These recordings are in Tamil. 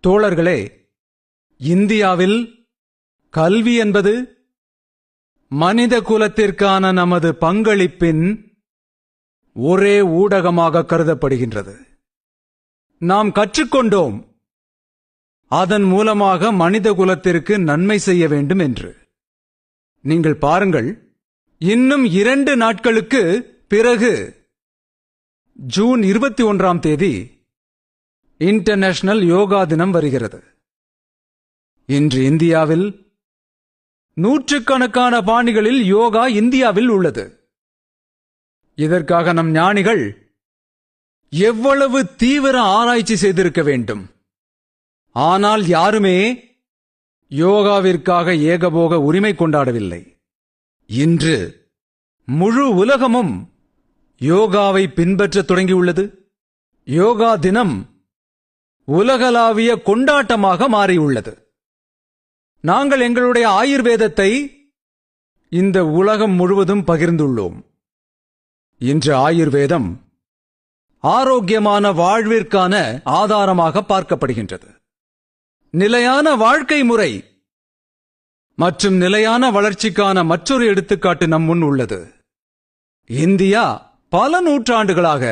தோழர்களே, இந்தியாவில் கல்வி என்பது மனித குலத்திற்கான நமது பங்களிப்பின் ஒரே ஊடகமாக கருதப்படுகின்றது. நாம் கற்றுக்கொண்டோம், அதன் மூலமாக மனித குலத்திற்கு நன்மை செய்ய வேண்டும் என்று. நீங்கள் பாருங்கள், இன்னும் 2 நாட்களுக்கு பிறகு ஜூன் 21ஆம் தேதி இன்டர்நேஷனல் யோகா தினம் வருகிறது. இன்று இந்தியாவில் நூற்றுக்கணக்கான பாணிகளில் யோகா இந்தியாவில் உள்ளது. இதற்காக நம் ஞானிகள் எவ்வளவு தீவிர ஆராய்ச்சி செய்திருக்க வேண்டும். ஆனால் யாருமே யோகாவிற்காக ஏகபோக உரிமை கொண்டாடவில்லை. இன்று முழு உலகமும் யோகாவை பின்பற்றத் தொடங்கியுள்ளது. யோகா தினம் உலகளாவிய கொண்டாட்டமாக மாறியுள்ளது. நாங்கள் எங்களுடைய ஆயுர்வேதத்தை இந்த உலகம் முழுவதும் பகிர்ந்துள்ளோம். இன்று ஆயுர்வேதம் ஆரோக்கியமான வாழ்விற்கான ஆதாரமாக பார்க்கப்படுகின்றது. நிலையான வாழ்க்கை முறை மற்றும் நிலையான வளர்ச்சிக்கான மற்றொரு எடுத்துக்காட்டு நம் முன் உள்ளது. இந்தியா பல நூற்றாண்டுகளாக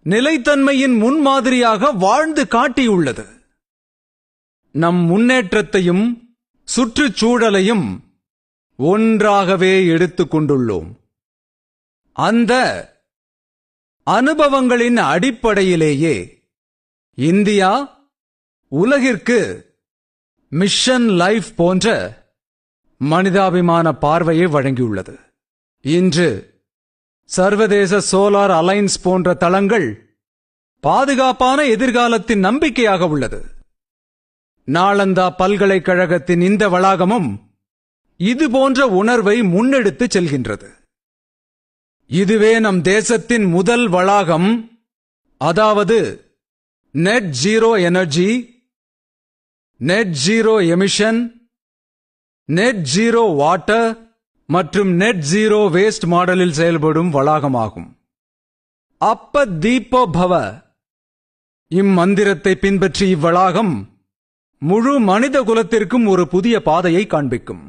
நிலைத்தன்மையின் முன்மாதிரியாக வாழ்ந்து காட்டியுள்ளது. நம் முன்னேற்றத்தையும் சுற்றுச்சூழலையும் ஒன்றாகவே எடுத்துக் கொண்டுள்ளோம். அந்த அனுபவங்களின் அடிப்படையிலேயே இந்தியா உலகிற்கு மிஷன் லைஃப் போன்ற மனிதாபிமான பார்வையை வழங்கியுள்ளது. இன்று சர்வதேச சோலார் அலைன்ஸ் போன்ற தளங்கள் பாதுகாப்பான எதிர்காலத்தின் நம்பிக்கையாக உள்ளது. நாளந்தா பல்கலைக்கழகத்தின் இந்த வளாகமும் இதுபோன்ற உணர்வை முன்னெடுத்துச் செல்கின்றது. இதுவே நம் தேசத்தின் முதல் வளாகம், அதாவது net zero energy, net zero emission, net zero water மற்றும் நெட் ஜீரோ வேஸ்ட் மாடலில் செயல்படும் வளாகமாகும். அப்ப தீபோ பவ இம்மந்திரத்தை பின்பற்றி இவ்வளாகம் முழு மனித குலத்திற்கும் ஒரு புதிய பாதையை காண்பிக்கும்.